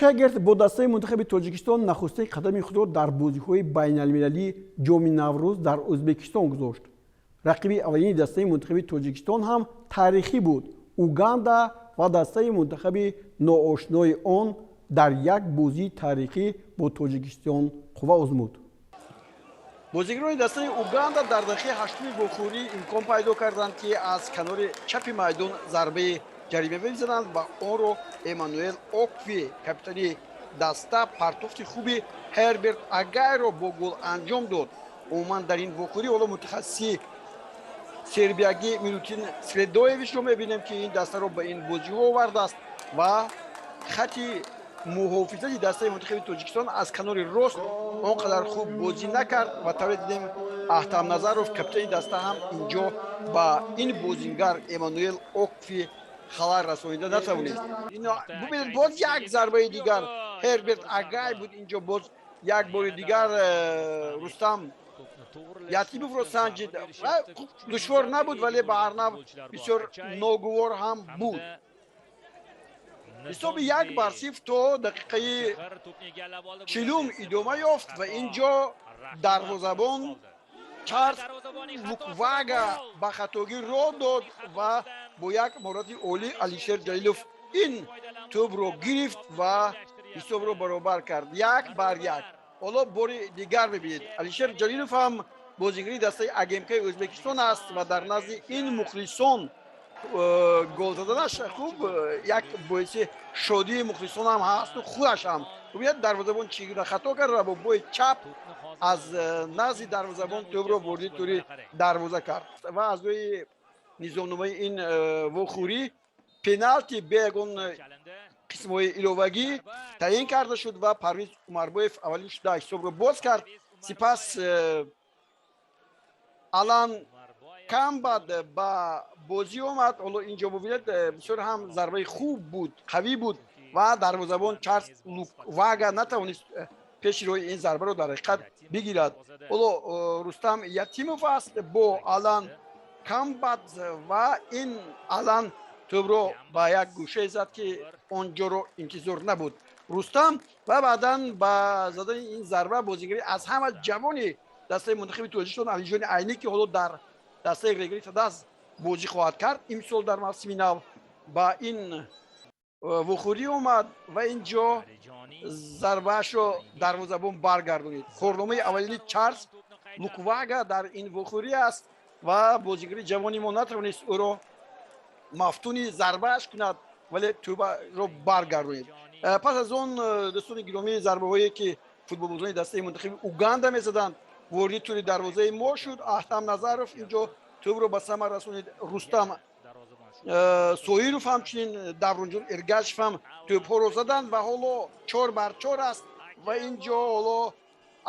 шагерд бо дастаи мунтахаби тоҷикистон нахустаи қадами худро дар бозиҳои байналмилалии ҷоми наврӯз дар ӯзбекистон гузошт. рақиби аввалини дастаи мунтахаби тоҷикистон ҳам таърихӣ буд. уганда ва дастаи мунтахаби ноошнои он дар як бозии таърихӣ бо тоҷикистон қувва озмуд. бозигарони дастаи уганда дар дақиқаи 8-уми вохӯрӣ имкон пайдо карданд, ки аз канори чапи майдон зарбаи ҷаримавӣ бизананд ва онро Эммануэл Окви, капитани даста, партофти хуби Ҳерберт Агайро бо гол анҷом дод. умуман дар ин вохӯрӣ ҳоло мутахассиси сербиягӣ Милутин Средоевичро мебинем, ки ин дастаро ба ин бозиҳо овардааст ва хати муҳофизати дастаи мунтахаби тоҷикистон аз канори рост он қадар хуб бозӣ накард ва тавре дидем Аҳтам Назаров, капитани даста, ҳам инҷо ба ин бозингар Эммануэл Окви халал расонида натавонист. Бубинед боз як зарбаи дигар Ҳерберт Агай буд. инҷо боз як бори дигар Рустам Ятимовро санҷид. Душвор набуд, вале ба ҳар нав бисёр ногувор ҳам буд. ҳисоби 1-0 то дақиқаи 40 идома ёфт ва инҷо дарвозабон Чарлз Луквага ба хатогӣ роҳ дод ва бо як моҳорати олӣ Алишер Ҷалилов ин тӯбро гирифт ва ҳисобро баробар кард. 1-1. ҳоло бори дигар бибинед. Алишер Ҷалилов ҳам бозигари дастаи АГМК-и Ӯзбекистон аст ва дар назди ин мухлисон гол заданаш хуб як боиси шодии мухлисон ҳам ҳасту худаш ҳам бубинед дарвозабон чӣ гуна хато кард ва бо бои чап аз назди дарвозабон тӯбро бурди тури дарвоза кард ва аз рӯи низомномаи ин вохӯрӣ пеналти бе ягон қисмҳои иловагӣ таъин карда шуд ва Парвиз Умарбоев аввалин шуда ҳисобро боз кард. сипас Алан Камбад ба бозӣ омад. ҳоло инҷо бубинед бисёр ҳам зарбаи хуб буд, қавӣ буд ва дарвозабон Чарлз Луквага натавонист пеши роҳи ин зарбаро дар ҳақиқат бигирад. ҳоло Рустам Ятимов аст бо Алан Камбад ва ин Алан тӯбро ба як гӯшае зад, ки онҷоро интизор набуд Рустам ва баъдан ба задани ин зарба бозигари аз ҳама ҷавони дастаи мунтахаби Тоҷикистон Алиҷони Айнӣ, ки ҳоло дар дастаи Грегори Тадас бозӣ хоҳад кард имсол дар мавсими нав, ба ин вохӯрӣ омад ва инҷо зарбаашро дарвозабон баргардонид. корномаи аввалини Чарлз Луквага дар ин вохӯрӣ аст ва бозигари ҷавони мо натавонист ӯро мафтуни зарбааш кунад, вале тӯбаро баргардонид. пас аз он дӯстони гиромӣ зарбаҳое ки футболбозони дастаи мунтахаби Уганда мезаданд ворди тури дарвозаи мо шуд. Аҳтам Назаров инҷо тӯбро ба самар расонид. Рустам Соиров ҳамчунин Давронҷон Эргашев ҳам тӯбҳоро заданд ва ҳоло 4-4 аст ва инҷо ҳоло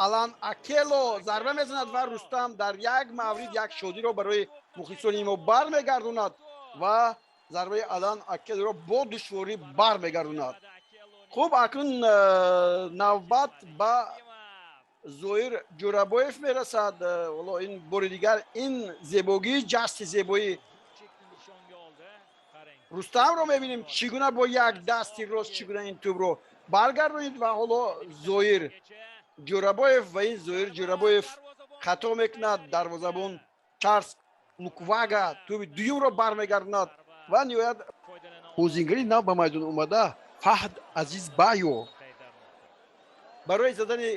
Алан Акело зарба мезанад ва Рустам дар як маврид як шодиро барои мухлисони мо бармегардонад ва зарбаи Алан Акелоро бо душворӣ бармегардонад. хуб, акнун навбат ба Зоир Ҷурабоев мерасад. ҳоло ин бори дигар ин зебогии ҷасти зебои Рустамро мебинем, чӣ гуна бо як дасти рост чӣ гуна ин тӯбро баргардонид ва ҳоло Зоир Ҷурабоев ва ин Зоир Ҷурабоев хато мекунад. дарвозабон Чарлз Луквага тӯби дуюмро бармегардонад ва ниҳоят бозингари нав ба майдон омада Фаҳд Азизбаё барои задани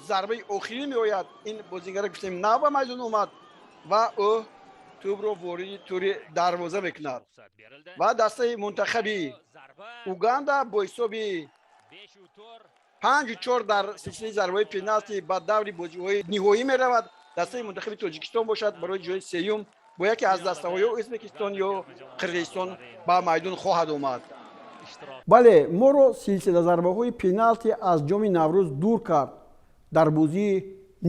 зарбаи охирӣ меояд. ин бозингара гуфтем нав ба майдон омад ва ӯ тӯбро вориди тури дарвоза мекунад ва дастаи мунтахаби Уганда бо ҳисоби 5-4 дар силсилаи зарбаҳои пеналти ба даври бозиҳои ниҳоӣ меравад. дастаи мунтахаби Тоҷикистон бошад барои ҷои сеюм бо яке аз дастаҳои Ӯзбекистон ё Қирғизистон ба майдон хоҳад омад. бале, моро силсила зарбаҳои пеналти аз ҷоми Наврӯз дур кард. дар бозии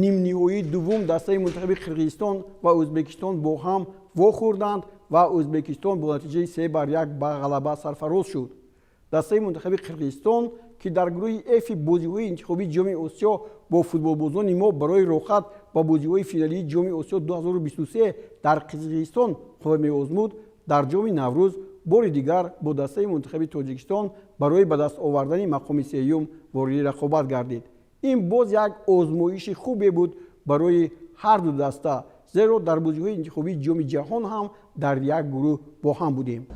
нимниҳоии дуввум дастаи мунтахаби Қирғизистон ва Ӯзбекистон бо ҳам вохӯрданд ва Ӯзбекистон бо натиҷаи 3-1 ба ғалаба сарфароз шуд. дастаи мунтахаби Қирғизистон, ки дар гурӯҳи Ф бозиҳои интихобии ҷоми Осиё бо футболбозони мо барои рохат ба бозиҳои финалии ҷоми Осиё 2023 дар Қирғизистон қувва меозмуд, дар ҷоми Наврӯз باری دیگر با دسته منتخب تاجیکستان برای به دست آوردن مقام سوم وارد رقابت گردید. این باز یک آزمایش خوبی بود برای هر دو دسته، زیرا در بازی‌های انتخابی جام جهان هم در یک گروه با هم بودیم.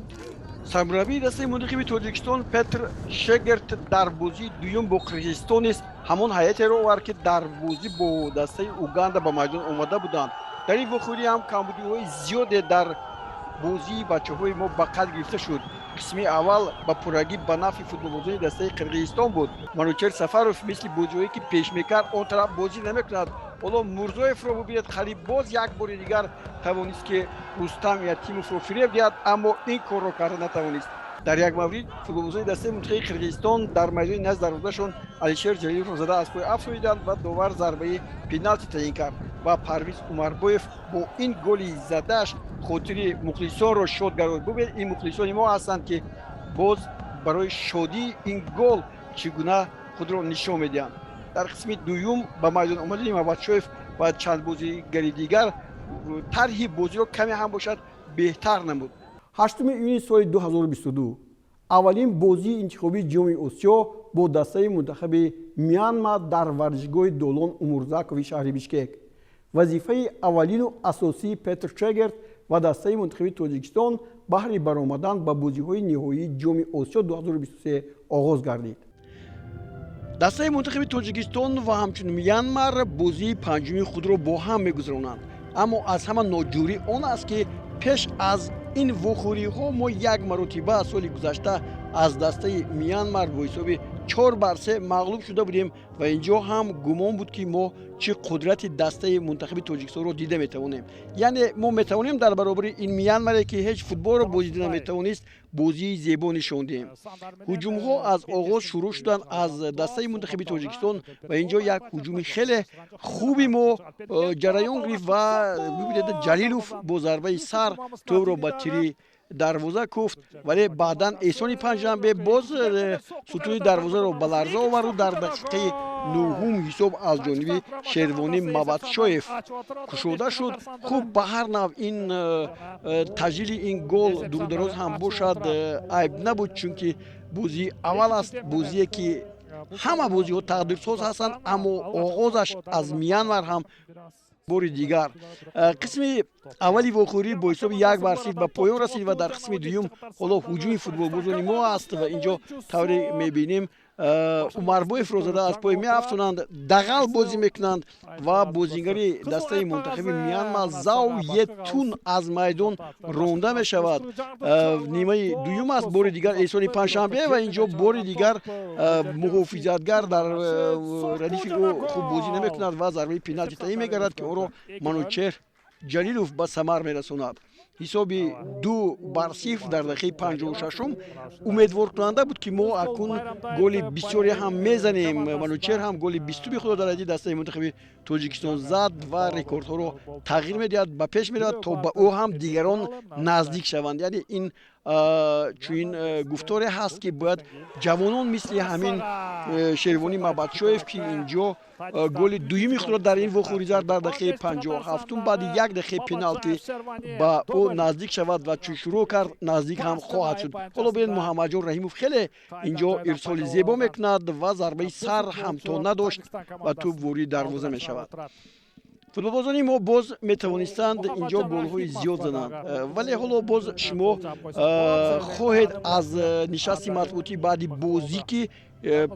سرمربی دسته منتخب تاجیکستان پتر شگرت در بازی دوم با قرغیزستان است همان هیئتی را آورد که در بازی با دسته اوگاندا به میدان آمده بودند. در این وخوری هم کمبودی‌های زیادی در بازی بچه‌های ما به قد گرفته شد. قسم اول به پرگی به نفع فوتبالبازان دسته قرغیزستان بود. منوچهر سفروف مثل بازی‌هایی که پیش می‌کرد آن طرف بازی نمی‌کند. حالا مرزویف را ببینید خرید باز یک بار دیگر توانست که رستم یا تیموف را فریب دهد اما این کار را کرده نتوانست. در یک مورد فوتبالبازان دسته منتخب قرغیزستان در میدان نزد دروازه‌شان علیشیر جلیلوف را زده از پای افسانیدند و داور ضربه پنالتی تعیین کرد و پرویز عمربویف با این گلی زدهش خاطر مخلصان را شاد گرداند. ببینید این مخلصان ما هستند که باز برای شادی این گل چگونه خود را نشان میدهند. در قسم دوم به میدان آمدن مبادشویف و چند بازیگر دیگر طرح بازی را کمی هم باشد بهتر نمود. 8 ایونی سال 2022 اولین بازی انتخابی جام آسیا با دسته منتخب میانمار در ورزشگاه دولان امورزاکوی شهر بیشکک. وظیفه اولین و اساسی پتر شگرت و دسته منتخب تاجیکستان بهر برآمدن به بازی‌های نهایی جام آسیا 2023 آغاز گردید. دسته منتخب تاجیکستان و همچنین میانمار بازی پنجمی خود را با هم می‌گذرانند. اما از همه ناجوری آن است که پیش از این وخوری‌ها ما یک مرتبه سال گذشته از دسته میانمار با حساب 4-3 مغلوب شده بودیم و اینجا هم گمان بود که ما چه قدرت دسته منتخب تاجیکستان رو دیده میتوانیم. یعنی ما میتوانیم در برابر این میانمار که هیچ فوتبال رو بازی نمیتوانست بازی زیبا نشان دهیم. هجوم ها از آغاز شروع شدن از دسته منتخب تاجیکستان و اینجا یک هجوم خیلی خوبی ما جریان گرفت و ببینید جلیلوف با ضربه سر توپ رو به تیری دروازه کوفت، ولی بعدا احسان پنجشنبه باز ستون دروازه رو به لرزه آورد و در دقیقه نهم حساب از جانب شیروانی مبادشویف کشوده شد. خوب به هر نوع این تسجیل این گل دور دراز هم باشد عیب نبود، چون که بازی اول است، بازی که همه بازی ها تقدیرساز هستند، اما آغازش از میانمار هم بار دیگر قسم اولی وخوری با حساب 1-0 به پایان رسید و در قسم دوم حالا هجوم فوتبالبازان ما است و اینجا طوری میبینیم عمربویف رو زده از پای میافتونند، دغل بازی میکنند و بازیگری دسته منتخب میانمار زاویه تون از میدان رونده میشود. نیمه دوم است، بار دیگر احسان پنجشنبه و اینجا بار دیگر محافظتگر در ردیف او خوب بازی نمیکند و ضربه پنالتی تعیین میگردد که او را منوچهر جلیلوف به ثمر میرساند. حساب 2-0 در دقیقه 56 امیدوار کننده بود که ما اکنون گل بسیاری هم میزنیم. منوچهر هم گل 20 به خود دارد دسته منتخب تاجیکستان زد و رکوردها رو تغییر میدهد، به پیش میرود تا به او هم دیگران نزدیک شوند. یعنی این چون گفتاری هست که باید جوانان مثل همین شیروانی مبادشویف که اینجا گل دومی خود را در این وخوری زد در دقیقه 57 بعد یک دقیقه پنالتی با او نزدیک شود و چون شروع کرد نزدیک هم خواهد شد. حالا ببین محمد جان رحیموف خیلی اینجا ارسال زیبا میکند و ضربه سر هم تا نداشت و توپ وارد دروازه می شود. فوتبالبازان ما باز میتوانستند اینجا گل‌های زیاد زدند، ولی حالا باز شما خواهید از نشست مطبوعاتی بعد بازی که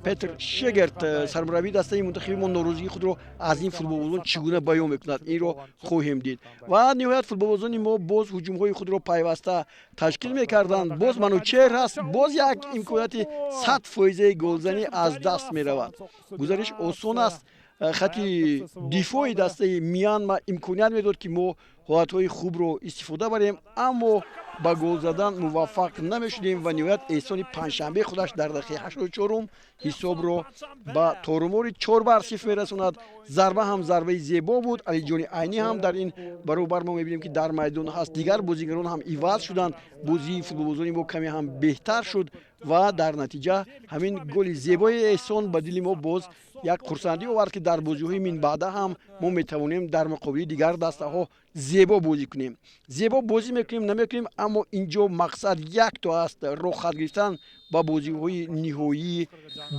پتر شگرت سرمربی دسته منتخب ما ناراضگی خود را از این فوتبالبازان چگونه بیان میکند این را خواهیم دید. و نهایت فوتبالبازان ما باز هجوم‌های خود را پیوسته تشکیل میکردند. باز منوچهر هست، باز یک امکانیت 100% گلزنی از دست میرود. گزارش آسان است، خطی دفاعی دسته میانمار امکانیت میداد که ما حالتهای خوب رو استفاده بریم، اما با گل زدن موفق نمیشدیم و نهایت احسان پنجشنبه خودش در دقیقه 84 حساب رو با تورموری 4-0 میرسوند. ضربه هم ضربه زیبا بود. علی جان عینی هم در این برابر ما میبینیم که در میدان هست. دیگر بازیگران هم عوض شدند، بازی فوتبالبازان ما کمی هم بهتر شد و در نتیجه همین گل زیبای احسان به دل ما باز یک خرسندی آورد که در بازی‌های من بعد هم ما میتوانیم در مقابل دیگر دسته ها زیبا بازی کنیم. زیبا بازی میکنیم نمیکنیم аммо инҷо мақсад якто аст, роҳ хат гирифтан ба бозиҳои ниҳоии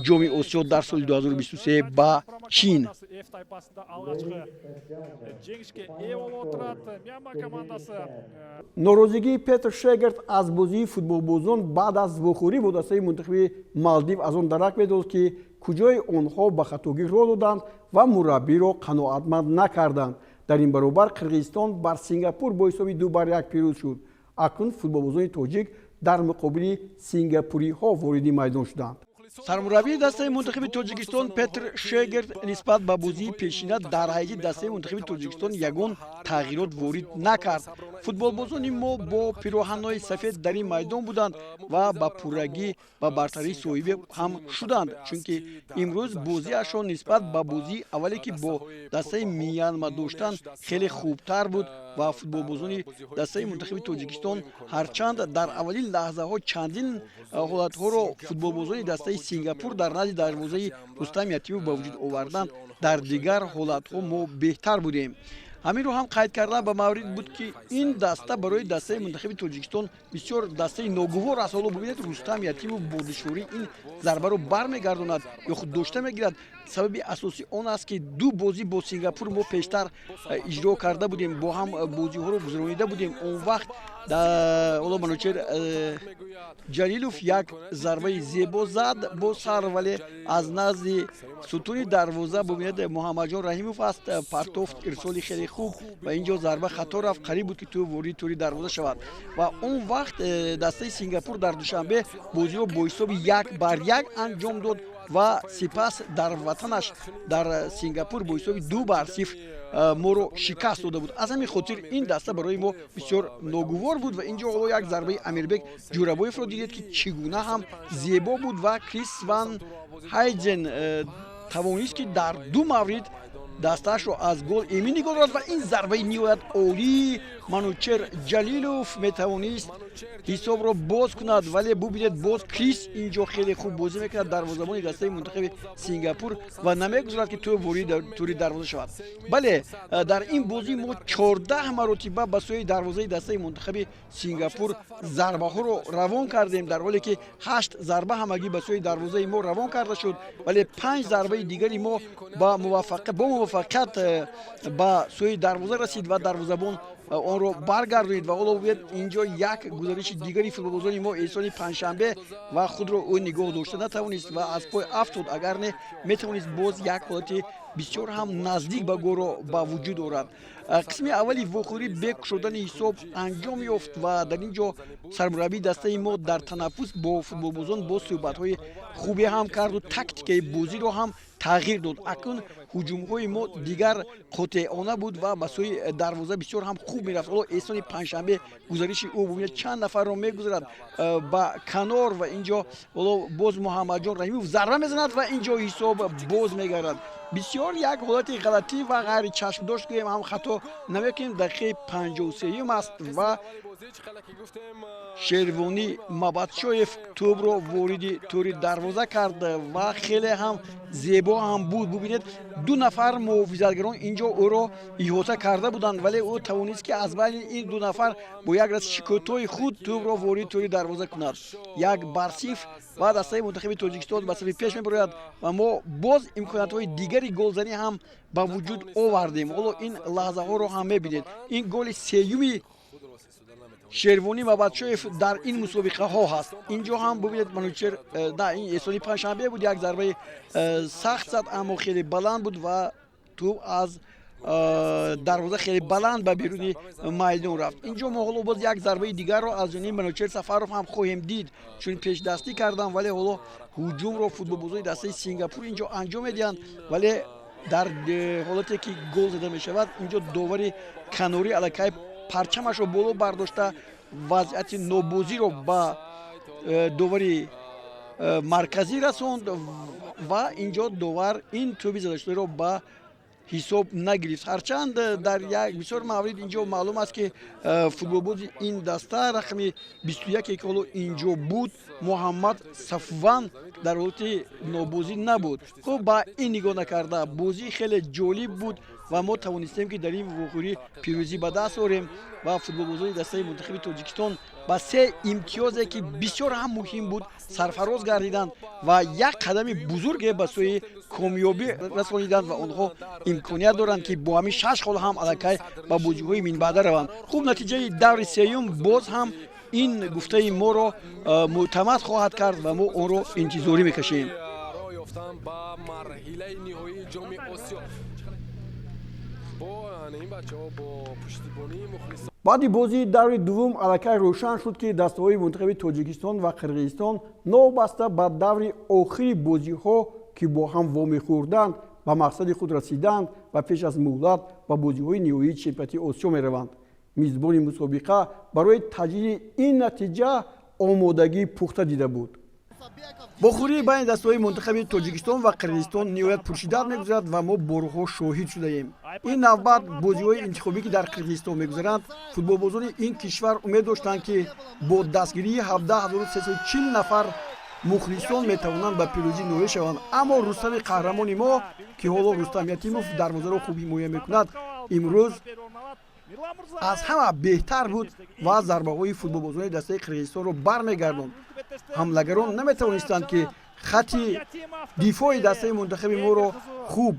ҷоми Осиё дар соли 2023 ба Чин. норозигии Петр Шегерт аз бозии футболбозон баъд аз вохӯрӣ бо дастаи мунтахаби Малдив аз он дарак медод ки куҷои онҳо ба хатогӣ роҳ доданд ва мураббиро қаноатманд накарданд. дар ин баробар Қирғизистон бар Сингапур бо ҳисоби 2-1 пирӯз шуд. акнун футболбозони тоҷик дар муқобили сингапуриҳо вориди майдон шуданд. сармураббии дастаи мунтахаби Тоҷикистон Петр Шегерт нисбат ба бозии пешина дар ҳайати дастаи мунтахаби Тоҷикистон ягон тағйирот ворид накард. Футболбозони мо бо пироҳанҳои сафед дар ин майдон буданд ва ба пуррагӣ ба бартарӣ соҳиб ҳам шуданд, чунки имрӯз бозиашон нисбат ба бозии аввале ки бо дастаи Мянма доштанд хеле хубтар буд ва футболбозони дастаи мунтахаби Тоҷикистон ҳарчанд дар аввалин лаҳзаҳо чандин ҳолатҳоро футболбозони дастаи Сингапур дар назди дарвозаи Рустам Ятимов ба вуҷуд оварданд, дар дигар ҳолатҳо мо беҳтар будем. ҳаминро ҳам қайд кардан ба маврид буд ки ин даста барои дастаи мунтахаби Тоҷикистон бисёр дастаи ногувор аст. ҳоло бубинед Рустам Ятимов бо душворӣ ин зарбаро бармегардонад ё худ дошта мегирад. сабаби асосӣ он аст ки ду бозӣ бо Сингапур мо пештар иҷро карда будем, бо ҳам бозиҳоро гузаронида будем. Он вақт ҳоло манӯчер Ҷалилов як зарбаи зебо зад бо сар, вале аз назди сутуни дарвоза бубинед Муҳаммадҷон Раҳимов аст партофт ирсоли хеле хуб ва ин ҷо зарба хато рафт, қариб буд ки ту ворид тури дарвоза шавад. ва он вақт дастаи Сингапур дар душанбе бозиро бо ҳисоби 1-1 анҷом дод ва сипас дар ватанаш дар Сингапур бо ҳисоби 2-0 моро шикаст дода буд. аз ҳамин хотир ин даста барои мо бисёр ногувор буд ва ин ҷо ҳоло як зарбаи Амирбек Ҷӯрабоевро дидед ки чӣ гуна ҳам зебо буд ва Крис ван Ҳайҷен тавонист ки дар ду маврид дастаашро аз гол эмин нигоҳ дорад ва ин зарбаи ниҳоят олии манӯчер Ҷалилов метавонист ҳисобро боз кунад, вале бубинед боз Крис ин ҷо хеле хуб бозӣ мекунад дарвозабони дастаи мунтахаби Сингапур ва намегузарад ки ту ворид тури дарвоза шавад. бале дар ин бозӣ мо 14 маротиба ба сӯи дарвозаи дастаи мунтахаби Сингапур зарбаҳоро равон кардем, дар ҳоле ки 8 зарба ҳамагӣ ба сӯи дарвозаи мо равон карда шуд, вале 5 зарбаи дигари мо бо муваффақият ба сӯи дарвоза расид ва дарвозабон онро баргардонид. ва ҳоло бояд инҷо як гузариши дигари футболбозони мо Эҳсони Панҷшанбе ва худро ӯ нигоҳ дошта натавонист ва аз пой афтод, агар не метавонист боз як ҳолати бисёр ҳам наздик ба голро ба вуҷуд орад. қисми аввали вохӯрӣ бек шудани ҳисоб анҷом ёфт ва дар ин ҷо сармураббии дастаи мо дар танаффус бо футболбозон бо суҳбатҳои хубе ҳам карду тактикаи бозиро ҳам тағйир дод. акнун ҳуҷумҳои мо дигар қотеона буд ва ба сӯи дарвоза бисёр ҳам хуб мерафт. ҳоло Эҳсони Панҷшанбе гузариши ӯ бубинед чанд нафарро мегузарад ба канор ва ин ҷо ҳоло боз Муҳаммадҷон Раҳимов зарба мезанад ва ин ҷо ҳисоб боз мегардад. бисёр як ҳолати ғалатӣ ва ғайричашмдош гӯем ҳам хато намекунем. дақиқаи 53 аст ва Шервонӣ Мабадшоев тӯбро вориди тури дарвоза кард ва хеле ҳам зебо ҳам буд. бубинед ду нафар муҳофизатгарон ин ҷо ӯро иҳота карда буданд, вале ӯ тавонист ки аз байни ин ду нафар бо як расиши кӯтоҳи худ тӯбро ворид тури дарвоза кунад. 1-0 ва дастаи мунтахаби Тоҷикистон ба сафи пеш мебарояд ва мо боз имкониятҳои дигари голзанӣ ҳам ба вуҷуд овардем. ҳоло ин лаҳзаҳоро ҳам мебинед. ин голи сеюми Шервонӣ Мабадшоев дар ин мусобиқаҳо ҳаст. ин ҷо ҳам бубинед манӯчер ин Эҳсони Панҷшанбе буд, як зарбаи сахт зад, аммо хеле баланд буд ва ту аз дарвоза хеле баланд ба беруни майдон рафт. ин ҷо мо ҳоло боз як зарбаи дигарро аз ҷониби манӯчер Сафаров ҳам хоҳем дид, чун пешдастӣ кардан, вале ҳоло ҳуҷумро футболбозони дастаи Сингапур ин ҷо анҷом медиҳанд, вале дар ҳолате ки гол зада мешавад ин ҷо довари канорӣ аллакай парчамашро боло бардошта вазъияти нобозиро ба довари марказӣ расонд ва ин ҷо довар ин тӯби задашударо ба ҳисоб нагирифт. ҳарчанд дар як бисёр маврид ин ҷо маълум аст ки футболбози ин даста рақами 21 ки ҳоло ин ҷо буд, Муҳаммад Сафван дар ҳолати нобозӣ набуд. хуб ба ин нигоҳ накарда бозӣ хеле ҷолиб буд ва мо тавонистем ки дар ин вохӯрӣ пирӯзӣ ба даст орем ва футболбозони дастаи мунтахаби тоҷикистон ба се имтиёзе ки бисёр ҳам муҳим буд сарфароз гардиданд ва як қадами бузурге ба сӯи комёбӣ расониданд ва онҳо имконият доранд ки бо ҳамин 6 хол ҳам аллакай ба бозиҳои минбаъда раванд. хуб натиҷаи даври сеюм боз ҳам ин гуфтаи моро мӯътамад хоҳад кард ва мо онро интизорӣ мекашем. баъди бозии даври дуввум аллакай рӯшан шуд ки дастаҳои мунтахаби тоҷикистон ва қирғизистон новбаста ба даври охири бозиҳо ки бо ҳам вомехӯрданд ба мақсади худ расиданд ва пеш аз муҳлат ба бозиҳои ниҳоии чемпионати осиё мераванд. мизбони мусобиқа барои таҷдиди ин натиҷа омодагии пухта дида буд. бохӯрии байни дастаҳои мунтахаби тоҷикистон ва қирғизистон ниҳоят пуршиддат мегузарад ва мо борҳо шоҳид шудаем. ин навбат бозиҳои интихобӣ ки дар қирғизистон мегузаранд, футболбозони ин кишвар умед доштанд ки бо дастгирии 17340 нафар мухлисон метавонанд ба пирӯзӣ ноил шаванд. аммо рустами қаҳрамони мо ки ҳоло рустам ятимов дарвозаро хуб ҳимоя мекунад, имрӯз аз ҳама беҳтар буд ва зарбаҳои футболбозони дастаи қирғизистонро бармегардонд. ҳамлагарон наметавонистанд ки хати дифои дастаи мунтахаби моро хуб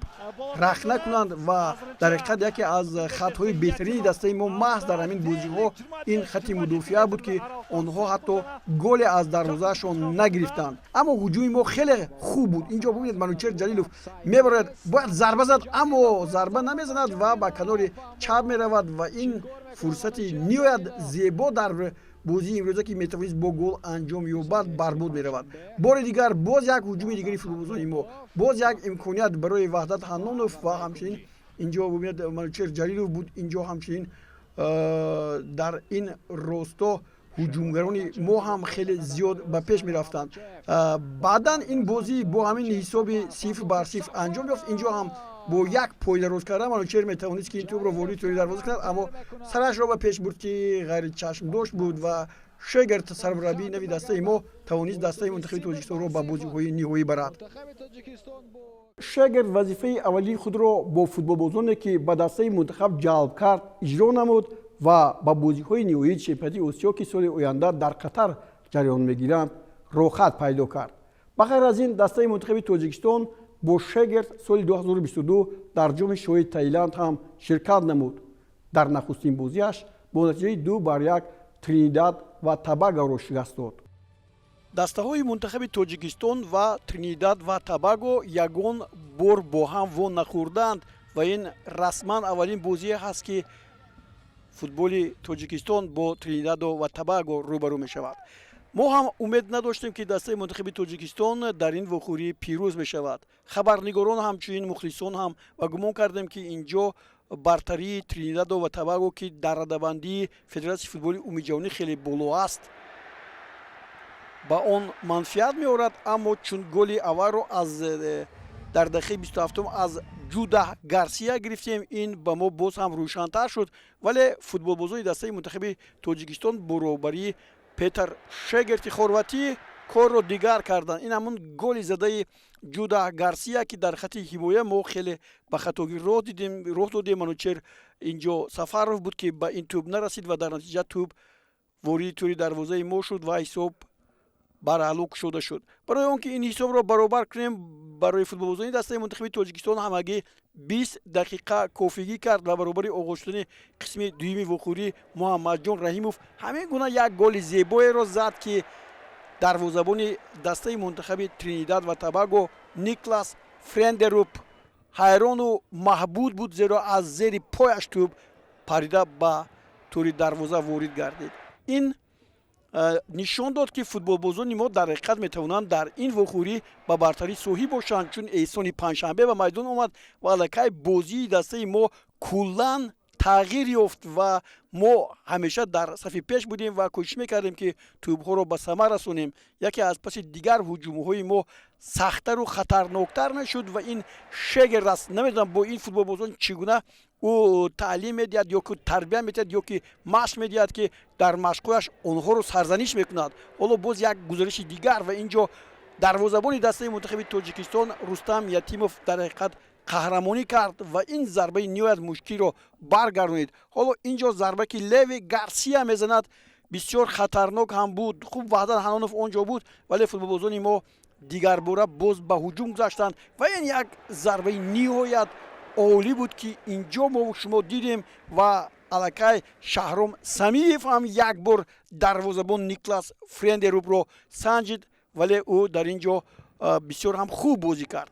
рахна кунанд ва дар ҳақиқат яке аз хатҳои беҳтарини дастаи мо маҳз дар ҳамин бозиҳо ин хати мудофиа буд ки онҳо ҳатто голе аз дарвозаашон нагирифтанд. аммо ҳуҷуми мо хеле хуб буд. инҷо бубинед манучер ҷалилов мебарояд, бояд зарба зад, аммо зарба намезанад ва ба канори чап меравад ва ин фурсати ниҳоят зебо дар бозии имрӯза ки метавонист бо гол анҷом ёбад барбод меравад. бори дигар боз як ҳуҷуми дигари футболбозони мо, боз як имконият барои Ваҳдат Ҳаннонов ва ҳамчунин инҷо бубинед манучер ҷалилов буд. инҷо ҳамчунин дар ин росто ҳуҷумгарони мо ҳам хеле зиёд ба пеш мерафтанд. баъдан ин бозӣ бо ҳамин ҳисоби 0-0 анҷом ёфт. инҷо ҳам бо як пойдароз кардан манучер метавонист ки ин тӯбро ворид тӯри дарвоза кунад, аммо сарашро ба пеш бурд ки ғайричашмдош буд ва Шегерт сармураббии нави дастаи мо тавонист дастаи мунтахаби тоҷикистонро ба бозиҳои ниҳоӣ барад. Шегерт вазифаи аввалии худро бо футболбозоне ки ба дастаи мунтахаб ҷалб кард иҷро намуд ва ба бозиҳои ниҳоии чемпионати осиё ки соли оянда дар Қатар ҷараён мегиранд рохат пайдо кард. ба ғайр аз ин дастаи мунтахаби тоҷикистон бо Шегерт соли 2022 дар ҷоми шоҳи Таиланд ҳам ширкат намуд. дар нахустин бозиаш бо натиҷаи 2-1 Тринидад ва Тобагоро шикаст дод. дастаҳои мунтахаби тоҷикистон ва Тринидад ва Тобаго ягон бор бо ҳам вон нахӯрданд ва ин расман аввалин бозие ҳаст ки футболи тоҷикистон бо Тринидадо ва Тобаго рӯбарӯ мешавад. мо ҳам умед надоштем ки дастаи мунтахаби тоҷикистон дар ин вохӯрӣ пирӯз мешавад. хабарнигорон ҳамчунин мухлисон ҳам ва гумон кардем ки инҷо бартарии Тринидадо ва Тобаго ки дар радабандии Федератсияи футболи умумиҷаҳонӣ хеле боло аст ба он манфиат меорад, аммо чун голи аввалро аз дар дақиқаи 27 аз Ҷуда Гарсия гирифтем, ин ба мо боз ҳам рӯшантар шуд, вале футболбозони дастаи мунтахаби тоҷикистон баробари Петр Шегерти хорватӣ корро дигар карданд. ин ҳамун голи задаи Ҷуда Гарсия ки дар хати ҳимоя мо хеле ба хатогӣ роҳ додем. манучер инҷо Сафаров буд ки ба ин тӯб нарасид ва дар натиҷа тӯб вориди тӯри дарвозаи мо шуд ва ҳисоб бараълу кушода шуд. барои он ки ин ҳисобро баробар кунем, барои футболбозони дастаи мунтахаби тоҷикистон ҳамагӣ 20 дақиқа кофигӣ кард ва баробари оғоз шудани қисми дуюми вохӯрӣ Муҳаммадҷон Раҳимов ҳамин гуна як голи зебоеро зад ки дарвозабони дастаи мунтахаби Тринидад ва Тобаго Никлас Френдеруп ҳайрону маҳбуд буд, зеро аз зери пояш тӯб парида ба тӯри дарвоза ворид гардид. ин нишон дод ки футболбозони мо дар ҳақиқат метавонанд дар ин вохӯрӣ ба бартарӣ соҳиб бошанд, чун эҳсони панҷшанбе ба майдон омад ва аллакай бозии дастаи мо куллан тағйир ёфт ва мо ҳамеша дар сафи пеш будем ва кӯшиш мекардем ки тӯбҳоро ба самар расонем. яке аз паси дигар ҳуҷумҳои мо сахтару хатарноктар мешуд ва ин Шегер аст. намедонам бо ин футболбозон чӣ гуна ӯ таълим медиҳад ё ки тарбия медиҳад ё ки машқ медиҳад ки дар машқҳояш онҳоро сарзаниш мекунад. ҳоло боз як гузариши дигар ва инҷо дарвозабони дастаи мунтахаби тоҷикистон Рустам Ятимов дар ҳақиқат қаҳрамонӣ кард ва ин зарбаи ниҳоят мушкилро баргардонид. ҳоло инҷо зарба ки Леви Гарсия мезанад бисёр хатарнок ҳам буд. хуб Ваҳдат Ҳанонов он ҷо буд, вале футболбозони мо дигарбора боз ба ҳуҷум гузаштанд ва ин як зарбаи ниҳоят олӣ буд ки инҷо мо шумо дидем ва аллакай Шаҳром Самиев ҳам як бор дарвозабон Никлас Френдерупро санҷид, вале ӯ дар ин ҷо бисёр ҳам хуб бозӣ кард.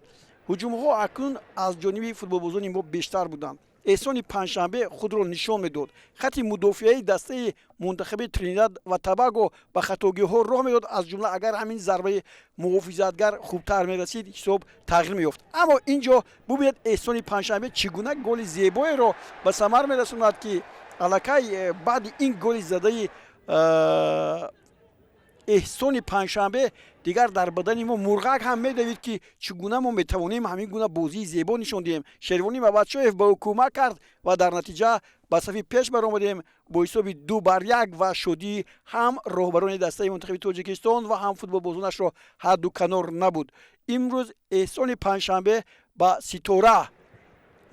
ҳуҷумҳо акнун аз ҷониби футболбозони мо бештар буданд. эҳсони панҷшанбе худро нишон медод. хати мудофиаи дастаи мунтахаби Тринидад ва Тобаго ба хатогиҳо роҳ медод. аз ҷумла агар ҳамин зарбаи муҳофизатгар хубтар мерасид, ҳисоб тағйир меёфт. аммо ин ҷо бубинед эҳсони панҷшанбе чӣ гуна голи зебоеро ба самар мерасонад ки аллакай баъди ин голи задаи эҳсони панҷшанбе дигар дар бадани мо мурғак ҳам медавид ки чӣ гуна мо метавонем ҳамин гуна бозии зебо нишон диҳем. Шервонӣ Мабадшоев ба ӯ кӯмак кард ва дар натиҷа ба сафи пеш баромадем бо ҳисоби 2-1 ва шодии ҳам роҳбарони дастаи мунтахаби Тоҷикистон ва ҳам футболбозонашро ҳадду канор набуд. имрӯз эҳсони панҷшанбе ба Ситора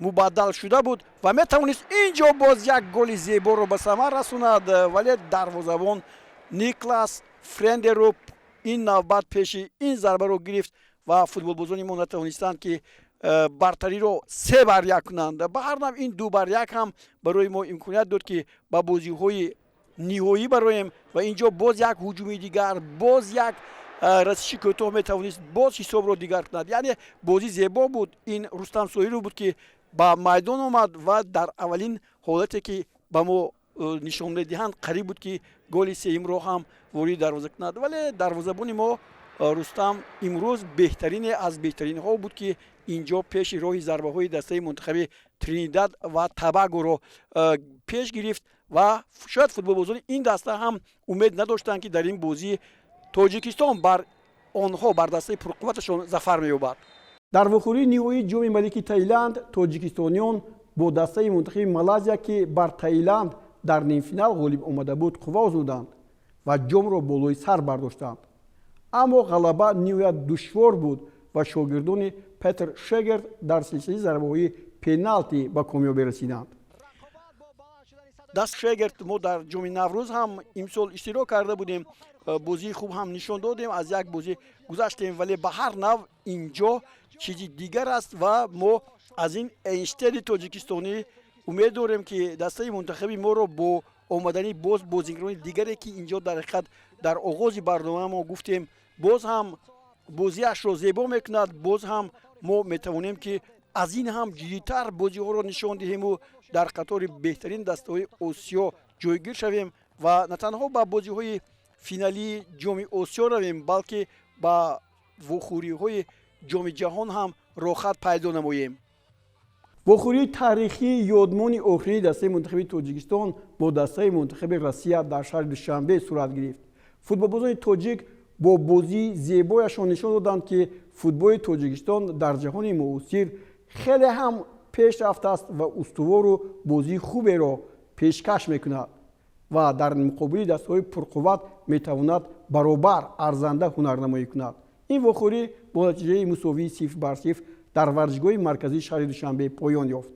мубаддал шуда буд ва метавонист ин ҷо боз як голи зеборо ба самар расонад, вале дарвозабон Никлас Френдеруп ин навбат пеши ин зарбаро гирифт ва футболбозони мо натавонистанд ки бартариро 3-1 кунанд. ба ҳар нав ин 2-1 ҳам барои мо имконият дод ки ба бозиҳои ниҳоӣ бароем ва ин ҷо боз як ҳуҷуми дигар, боз як расиши кӯтоҳ метавонист боз ҳисобро дигар кунад. яъне бозӣ зебо буд. ин Рустам Соҳиров буд ки ба майдон омад ва дар аввалин ҳолате ки ба мо нишон медиҳанд қариб буд ки голи сеюмро ҳам ворид дарвоза кунад, вале дарвозабони мо Рустам имрӯз беҳтарине аз беҳтаринҳо буд ки инҷо пеши роҳи зарбаҳои дастаи мунтахаби Тринидад ва Тобагоро пеш гирифт ва шояд футболбозони ин даста ҳам умед надоштанд ки дар ин бозӣ Тоҷикистон бар онҳо бар дастаи пурқувваташон зафар меёбад. дар вохӯрии ниҳоии ҷоми малики Таиланд тоҷикистониён бо дастаи мунтахаби Малайзия ки бар Таиланд дар нимфинал ғолиб омада буд қувва озмуданд ва ҷомро болои сар бардоштанд. аммо ғалаба ниҳоят душвор буд ва шогирдони Петр Шегерт дар силсилаи зарбаҳои пеналти ба комёбӣ расиданд. даст Шегерт мо дар ҷоми Наврӯз ҳам имсол иштирок карда будем, бозии хуб ҳам нишон додем, аз як бозӣ гузаштем, вале ба ҳар нав инҷо чизи дигар аст ва мо аз ин Эйнштейни тоҷикистонӣ умед дорем ки дастаи мунтахаби моро бо омадани боз бозигарони дигаре ки инҷо дар ҳақиқат дар оғози барнома мо гуфтем боз ҳам бозиашро зебо мекунад, боз ҳам мо метавонем ки аз ин ҳам ҷиддитар бозиҳоро нишон диҳему дар қатори беҳтарин дастаҳои Осиё ҷойгир шавем ва на танҳо ба бозиҳои финалии ҷоми Осиё равем, балки ба вохӯриҳои ҷоми ҷаҳон ҳам рохат пайдо намоем. вохӯрии таърихии ёдмони охирии дастаи мунтахаби Тоҷикистон бо дастаи мунтахаби Россия дар шаҳри Душанбе сурат гирифт. футболбозони тоҷик бо бозии зебояшон нишон доданд ки футболи Тоҷикистон дар ҷаҳони муосир хеле ҳам пеш рафтааст ва устувору бозии хуберо пешкаш мекунад ва дар муқобили дастаҳои пурқувват метавонад баробар арзанда ҳунарнамоӣ кунад. ин вохӯрӣ бо натиҷаи мусовии 0-0 дар варзишгоҳи марказии шаҳри Душанбе поён ёфт.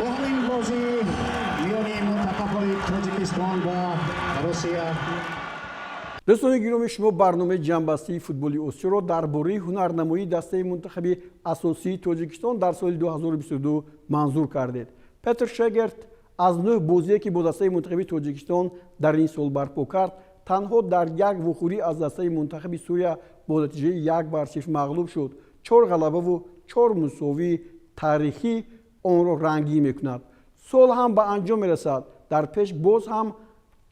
با همین بازی муқобили Тоҷикистон ва Русия. дӯстони гироми шумо барномаи ҷанбастии футболи осиёро дар бораи ҳунарнамоии дастаи мунтахаби асосии тоҷикистон дар соли 2022 манзур кардед. Петр Шегерт аз 9 бозие ки бо дастаи мунтахаби тоҷикистон дар ин сол барпо кард, танҳо дар як вухӯрӣ аз дастаи мунтахаби Сурия бо натиҷаи 1-0 мағлуб шуд. 4 ғалабаву 4 мусовии таърихӣ онро рангӣ мекунад. сол ҳам ба анҷом мерасад. дар пеш боз ҳам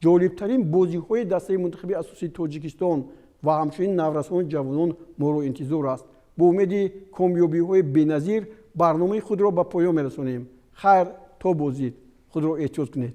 ҷолибтарин бозиҳои дастаи мунтахаби асосии тоҷикистон ва ҳамчунин наврасони ҷавонон моро интизор аст. бо умеди комёбиҳои беназир барномаи худро ба поён мерасонем. хайр, то бозид. худро эҳтиёт кунед.